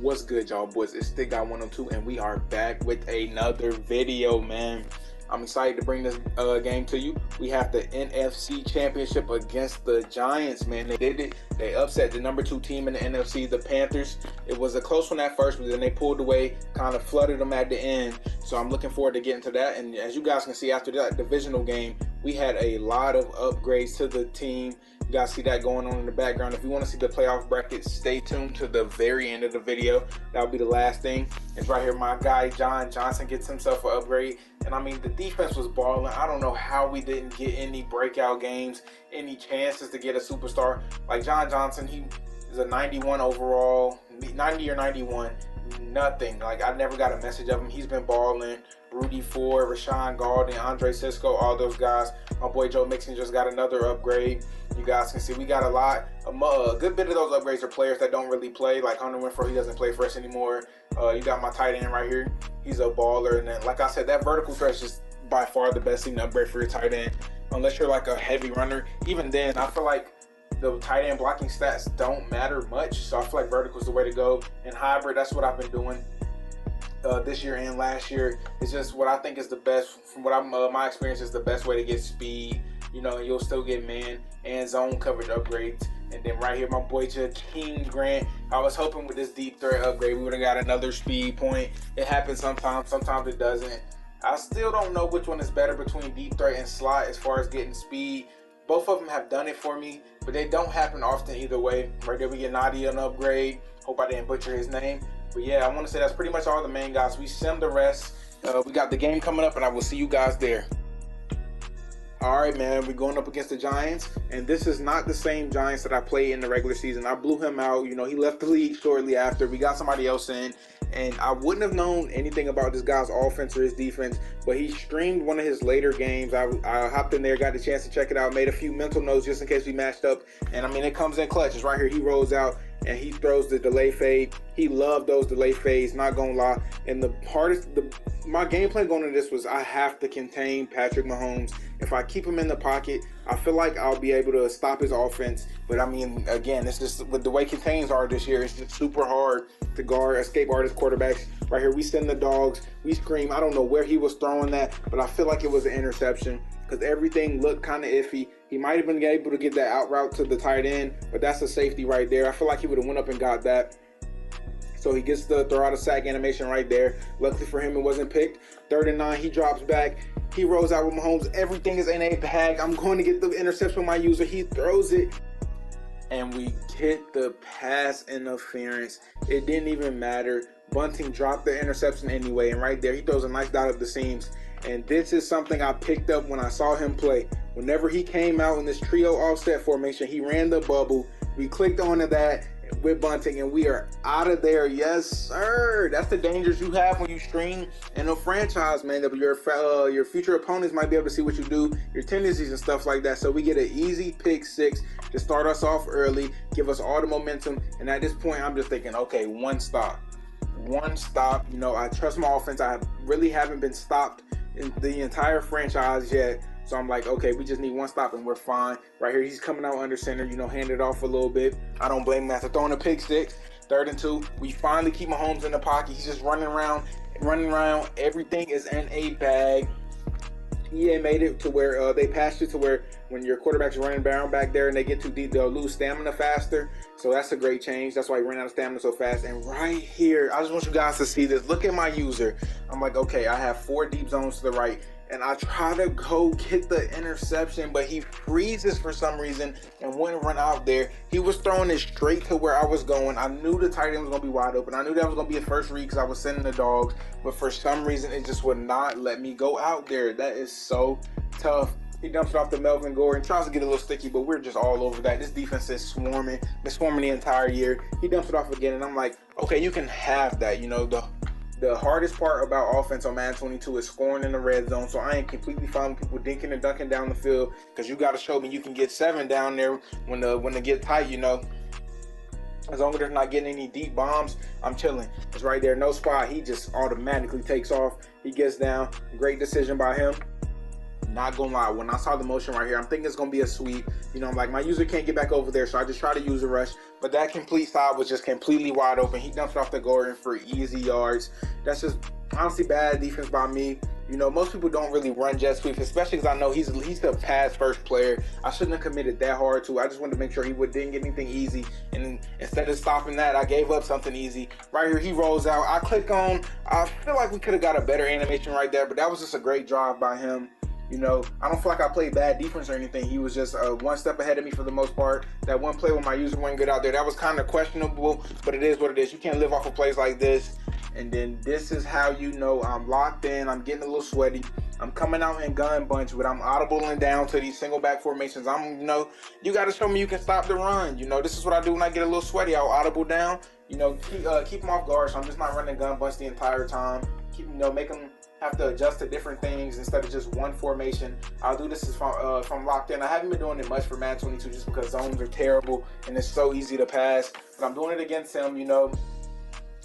What's good, y'all boys? It's Stick Guy 102, and we are back with another video, man. I'm excited to bring this game to you. We have the NFC Championship against the Giants, man. They did it. They upset the #2 team in the NFC, the Panthers. It was a close one at first, but then they pulled away, kind of flooded them at the end. So I'm looking forward to getting to that. And as you guys can see, after that divisional game, we had a lot of upgrades to the team. You guys see that going on in the background. If you want to see the playoff brackets, stay tuned to the very end of the video. That'll be the last thing. It's right here. My guy John Johnson gets himself an upgrade. And I mean, the defense was balling. I don't know how we didn't get any breakout games, any chances to get a superstar. Like John Johnson, he is a 91 overall, 90 or 91. Nothing. Like, I never got a message of him. He's been balling. Rudy Ford, Rashawn Golden, Andre Cisco, all those guys. My boy Joe Mixon just got another upgrade. You guys can see we got a good bit of those upgrades are players that don't really play. Like Hunter Winfrey, he doesn't play for us anymore. You got my tight end right here. He's a baller. And then, like I said, that vertical threat is just by far the best thing to upgrade for your tight end. Unless you're like a heavy runner. Even then, I feel like the tight end blocking stats don't matter much. So I feel like vertical is the way to go. And hybrid, that's what I've been doing this year and last year. It's just what I think is the best, from what my experience, is the best way to get speed. You know, and you'll still get man and zone coverage upgrades. And then right here, my boy Jakeem Grant. I was hoping with this deep threat upgrade, we would have got another speed point. It happens sometimes it doesn't. I still don't know which one is better between deep threat and slot as far as getting speed. Both of them have done it for me, but they don't happen often either way. Right there, we get Nadia an upgrade. Hope I didn't butcher his name. But yeah, I want to say that's pretty much all the main guys. We sim the rest. We got the game coming up, and I will see you guys there. All right, man, we're going up against the Giants, and this is not the same Giants that I played in the regular season. I blew him out. You know, he left the league shortly after. We got somebody else in, and I wouldn't have known anything about this guy's offense or his defense, but he streamed one of his later games. I hopped in there, got the chance to check it out, made a few mental notes just in case we matched up, and I mean, it comes in clutch. It's right here. He rolls out, and he throws the delay fade. He loved those delay fades, not gonna lie. And the hardest, my game plan going into this was I have to contain Patrick Mahomes. If I keep him in the pocket, I feel like I'll be able to stop his offense. But I mean, again, it's just with the way contains are this year, it's just super hard to escape artist quarterbacks. Right here, we send the dogs, we scream. I don't know where he was throwing that, but I feel like it was an interception because everything looked kind of iffy. He might have been able to get that out route to the tight end, but that's a safety right there. I feel like he would have went up and got that. So he gets the throw out a sack animation right there. Luckily for him, it wasn't picked. 3rd and 9, he drops back. He rolls out with Mahomes. Everything is in a bag. I'm going to get the interception with my user. He throws it, and we get the pass interference. It didn't even matter. Bunting dropped the interception anyway, and right there, he throws a nice dot up the seams. And this is something I picked up when I saw him play. Whenever he came out in this trio offset formation, he ran the bubble. We clicked onto that with Bunting, and we are out of there. Yes, sir. That's the dangers you have when you stream in a franchise, man. Your future opponents might be able to see what you do, your tendencies and stuff like that. So we get an easy pick 6 to start us off early, give us all the momentum. And at this point, I'm just thinking, okay, one stop. You know, I trust my offense. I really haven't been stopped in the entire franchise yet. So I'm like, okay, we just need one stop and we're fine. Right here, he's coming out under center, you know, hand it off a little bit. I don't blame him after throwing a pick 6. 3rd and 2. We finally keep Mahomes in the pocket. He's just running around. Everything is in a bag. He made it to where they passed it to where when your quarterback's running down back there and they get too deep, they'll lose stamina faster. So that's a great change. That's why he ran out of stamina so fast. And right here, I just want you guys to see this. Look at my user. I'm like, okay, I have 4 deep zones to the right. And I try to go get the interception, but he freezes for some reason and wouldn't run out there. He was throwing it straight to where I was going. I knew the tight end was going to be wide open. I knew that was going to be a first read because I was sending the dogs. But for some reason, it just would not let me go out there. That is so tough. He dumps it off to Melvin Gordon. Tries to get a little sticky, but we're just all over that. This defense is swarming. Been swarming the entire year. He dumps it off again, and I'm like, okay, you can have that. You know, the hardest part about offense on Madden 22 is scoring in the red zone. So I ain't completely fine with people dinking and dunking down the field because you got to show me you can get 7 down there when they get tight, you know. As long as they're not getting any deep bombs, I'm chilling. It's right there, no spot. He just automatically takes off. He gets down. Great decision by him. not gonna lie, when I saw the motion right here, I'm thinking it's gonna be a sweep. You know, I'm like, my user can't get back over there, so I just try to use a rush. But that complete stop was just completely wide open. He dumps it off the goal for easy yards. That's just honestly bad defense by me. You know, most people don't really run jet sweep, especially because I know he's the pass first player. I shouldn't have committed that hard to. I just wanted to make sure he didn't get anything easy. And instead of stopping that, I gave up something easy. Right here, he rolls out. I click on. I feel like we could have got a better animation right there, but that was just a great drive by him. You know, I don't feel like I played bad defense or anything. He was just one step ahead of me for the most part. That one play when my user went good out there, that was kind of questionable, but it is what it is. You can't live off of plays like this. And then this is how you know I'm locked in. I'm getting a little sweaty. I'm coming out in gun bunch, but I'm audibling down to these single back formations. You know, you got to show me you can stop the run. You know, this is what I do when I get a little sweaty. I'll audible down. You know, keep them off guard. So I'm just not running gun bunch the entire time. Make them have to adjust to different things instead of just one formation. I'll do this if I'm locked in. I haven't been doing it much for Madden 22 just because zones are terrible and it's so easy to pass. But I'm doing it against him, you know.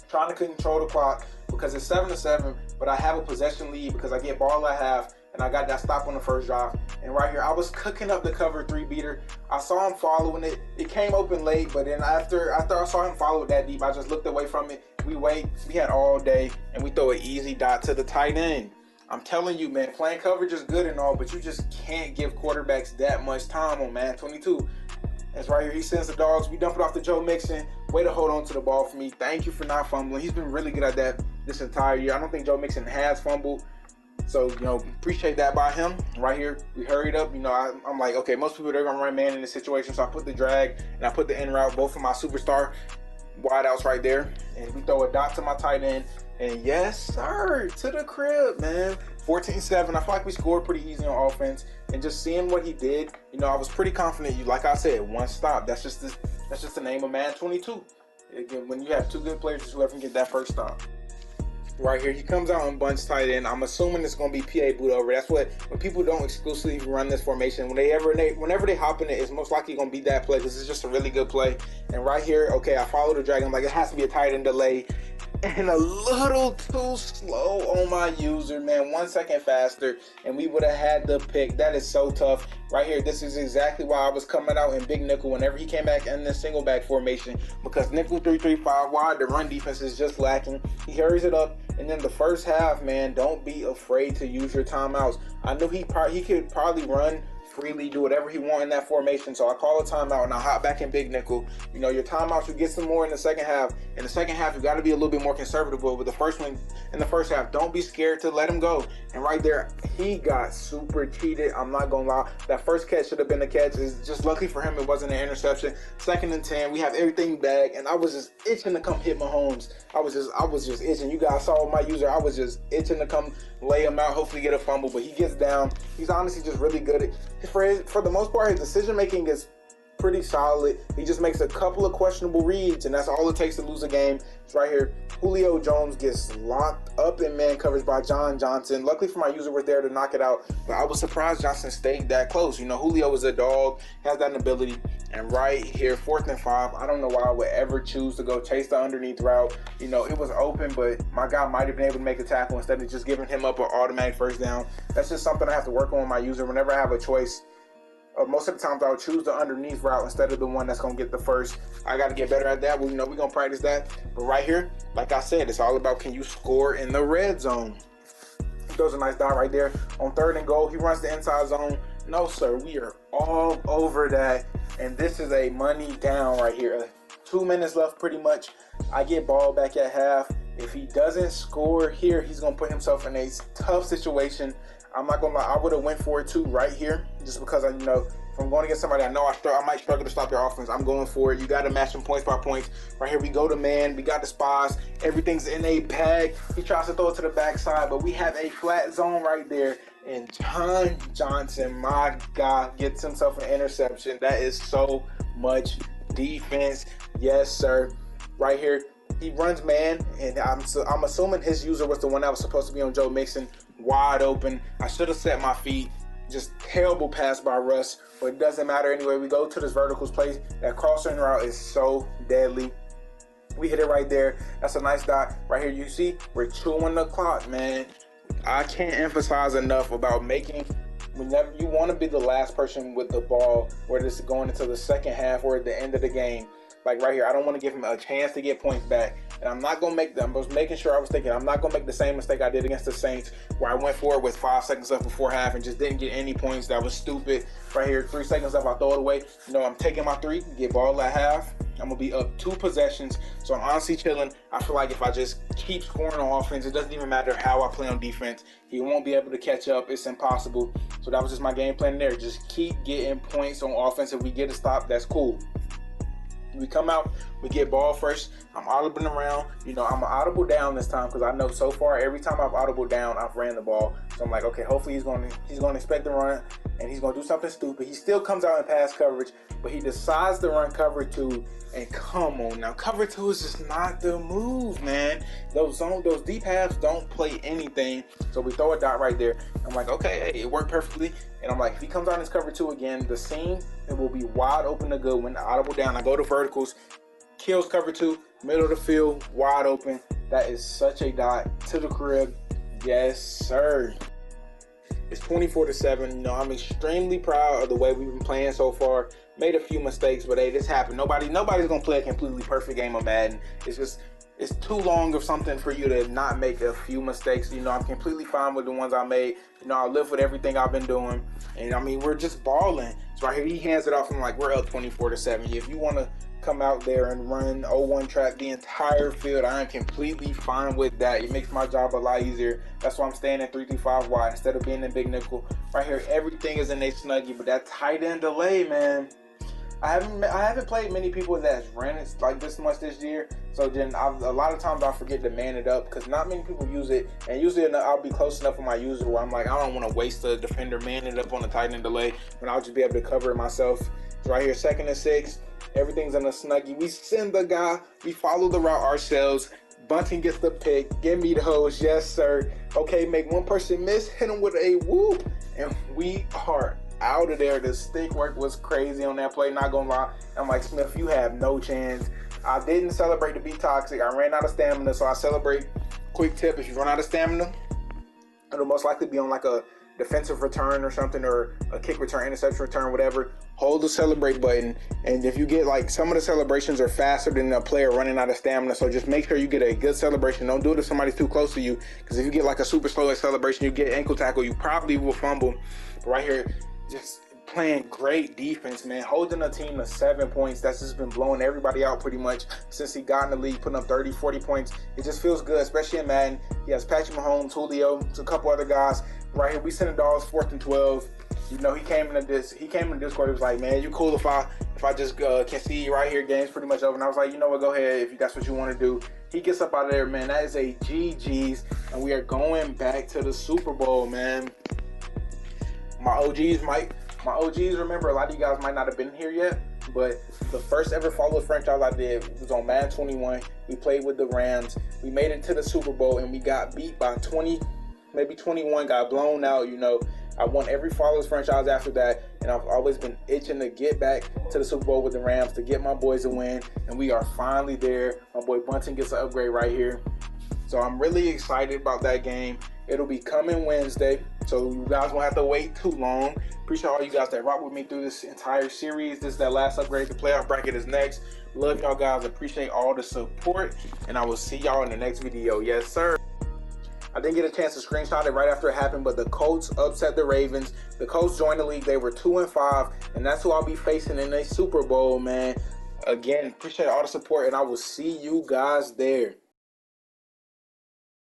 Trying to control the clock because it's 7-7, but I have a possession lead because I get ball at half and I got that stop on the first drive. And right here, I was cooking up the cover 3 beater. I saw him following it. It came open late, but then after I saw him follow it that deep, I just looked away from it. We had all day, and we throw an easy dot to the tight end. I'm telling you, man, playing coverage is good and all, but you just can't give quarterbacks that much time on Madden 22. That's right here. He sends the dogs. We dump it off to Joe Mixon. Way to hold on to the ball for me. Thank you for not fumbling. He's been really good at that this entire year. I don't think Joe Mixon has fumbled. So, you know, appreciate that by him. Right here, we hurried up. You know, I'm like, okay, most people, they're going to run man in this situation. So I put the drag and I put the in route, both of my superstar wideouts right there. And we throw a dot to my tight end. And yes, sir, to the crib, man. 14-7. I feel like we scored pretty easy on offense. And just seeing what he did, you know, I was pretty confident. Like I said, one stop. That's just the name of Madden 22. Again, when you have two good players, just whoever can get that first stop. Right here, he comes out on bunch tight end. I'm assuming it's going to be PA boot over. That's when people don't exclusively run this formation. Whenever they hop in it, it's most likely going to be that play because it's just a really good play. And right here, okay, I follow the drag. I'm like, it has to be a tight end delay. And a little too slow on my user, man. 1 second faster, and we would have had the pick. That is so tough. Right here, this is exactly why I was coming out in big nickel whenever he came back in the single back formation, because nickel 3-3-5 wide, the run defense is just lacking. He hurries it up, and then the first half, man, don't be afraid to use your timeouts. I knew he could probably run freely, do whatever he want in that formation, so I call a timeout and I hop back in big nickel. You know, your timeouts, you get some more in the second half. In the second half, you got to be a little bit more conservative, but with the first one in the first half, don't be scared to let him go. And right there, he got super cheated. I'm not gonna lie, that first catch should have been a catch. It's just lucky for him it wasn't an interception. 2nd and 10, we have everything back, and I was just itching to come hit Mahomes. I was just itching. You guys saw my user. I was just itching to come lay him out, hopefully get a fumble, but he gets down. He's honestly just really good at for the most part. His decision making is pretty solid. He just makes a couple of questionable reads, and that's all it takes to lose a game. It's right here. Julio Jones gets locked up in man coverage by John Johnson. Luckily for my user was there to knock it out, but I was surprised Johnson stayed that close. You know, Julio is a dog, has that ability. And right here, 4th and 5, I don't know why I would ever choose to go chase the underneath route. You know, it was open, but my guy might have been able to make a tackle instead of just giving him up an automatic first down. That's just something I have to work on with my user whenever I have a choice. Most of the times I'll choose the underneath route instead of the one that's going to get the first. I got to get better at that. Well, you know, we're going to practice that. But right here, like I said, it's all about can you score in the red zone. He throws a nice dot right there. On 3rd and goal, he runs the inside zone. No, sir, we are all over that. And this is a money down right here. 2 minutes left pretty much. I get ball back at half. If he doesn't score here, he's going to put himself in a tough situation. I'm not gonna lie, I would have went for it too right here, just because you know, if I'm going against somebody I know I might struggle to stop their offense, I'm going for it. You got to match them points by points. Right here, we go to man. We got the spies. Everything's in a bag. He tries to throw it to the backside, but we have a flat zone right there. And John Johnson, my God, gets himself an interception. That is so much defense. Yes, sir. Right here, he runs man, and I'm assuming his user was the one that was supposed to be on Joe Mixon. Wide open. I should have set my feet. Just terrible pass by Russ, but it doesn't matter anyway. We go to this verticals play. That crossing route is so deadly. We hit it right there. That's a nice dot. Right here, you see, we're chewing the clock, man. I can't emphasize enough about making Whenever you want to be the last person with the ball, whether it's going into the second half or at the end of the game. Like right here, I don't want to give him a chance to get points back. And I'm not going to make them. I was making sure I was thinking I'm not going to make the same mistake I did against the Saints where I went for it with 5 seconds left before half and just didn't get any points. That was stupid. Right here, 3 seconds left, I throw it away. You know, I'm taking my 3, get ball at half. I'm going to be up 2 possessions. So I'm honestly chilling. I feel like if I just keep scoring on offense, it doesn't even matter how I play on defense. He won't be able to catch up. It's impossible. So that was just my game plan there. Just keep getting points on offense. If we get a stop, that's cool. We come out, we get ball first. I'm audibling around. You know, I'm audible down this time because I know so far every time I've audible down, I've ran the ball. So I'm like, okay, hopefully he's going to expect the run and he's going to do something stupid. He still comes out in pass coverage, but he decides to run cover 2. And come on now, cover 2 is just not the move, man. Those deep halves don't play anything. So we throw a dot right there. I'm like, okay, hey, it worked perfectly. And I'm like, if he comes out in his cover 2 again, the seam, it will be wide open to good when audible down. I go to verticals, kills cover 2, middle of the field, wide open. That is such a dot to the crib. Yes, sir. It's 24-7. You know, I'm extremely proud of the way we've been playing so far. Made a few mistakes, but hey, this happened. Nobody's gonna play a completely perfect game of Madden. It's too long of something for you to not make a few mistakes. You know, I'm completely fine with the ones I made. You know, I live with everything I've been doing. And I mean, we're just balling. So right here, he hands it off. I'm like, we're up 24-7. If you want to come out there and run 0-1 trap the entire field, I am completely fine with that. It makes my job a lot easier. That's why I'm staying in 3-5 wide instead of being in big nickel. Right here, everything is in a snuggie, but that tight end delay, man. I haven't played many people that's ran it like this much this year. So then a lot of times I forget to man it up because not many people use it. And usually I'll be close enough with my user where I'm like, I don't want to waste the defender manning it up on the tight end delay when I'll just be able to cover it myself. So right here, 2nd and 6. Everything's in a snuggie. We send the guy. We follow the route ourselves. Bunting gets the pick. Give me the hose. Yes, sir. Okay, make one person miss. Hit him with a whoop. And we are out of there. The stick work was crazy on that play, not gonna lie. I'm like, Smith, you have no chance. I didn't celebrate to be toxic. I ran out of stamina, so I celebrate. Quick tip, if you run out of stamina, it'll most likely be on like a defensive return or something, or a kick return, interception return, whatever. Hold the celebrate button, and if you get like, some of the celebrations are faster than a player running out of stamina, so just make sure you get a good celebration. Don't do it if somebody's too close to you, because if you get like a super slow celebration, you get ankle tackle, you probably will fumble. But right here, just playing great defense, man. Holding a team to 7 points. That's just been blowing everybody out pretty much since he got in the league, putting up 30, 40 points. It just feels good, especially in Madden. He has Patrick Mahomes, Julio, a couple other guys. Right here, we sending dogs 4th and 12. You know, he came in Discord. He was like, man, you cool if I just can see you right here. Game's pretty much over. And I was like, you know what, go ahead if that's what you want to do. He gets up out of there, man. That is a GG's, and we are going back to the Super Bowl, man. My OGs, remember, a lot of you guys might not have been here yet, but the first ever followed franchise I did was on Madden 21. We played with the Rams. We made it to the Super Bowl, and we got beat by 20, maybe 21, got blown out, you know. I won every followers franchise after that, and I've always been itching to get back to the Super Bowl with the Rams to get my boys a win, and we are finally there. My boy Bunting gets an upgrade right here. So I'm really excited about that game. It'll be coming Wednesday, so you guys won't have to wait too long. Appreciate all you guys that rock with me through this entire series. This is that last upgrade. The playoff bracket is next. Love y'all guys. Appreciate all the support, and I will see y'all in the next video. Yes, sir. I didn't get a chance to screenshot it right after it happened, but the Colts upset the Ravens. The Colts joined the league. They were 2-5, and that's who I'll be facing in a Super Bowl, man. Again, appreciate all the support, and I will see you guys there.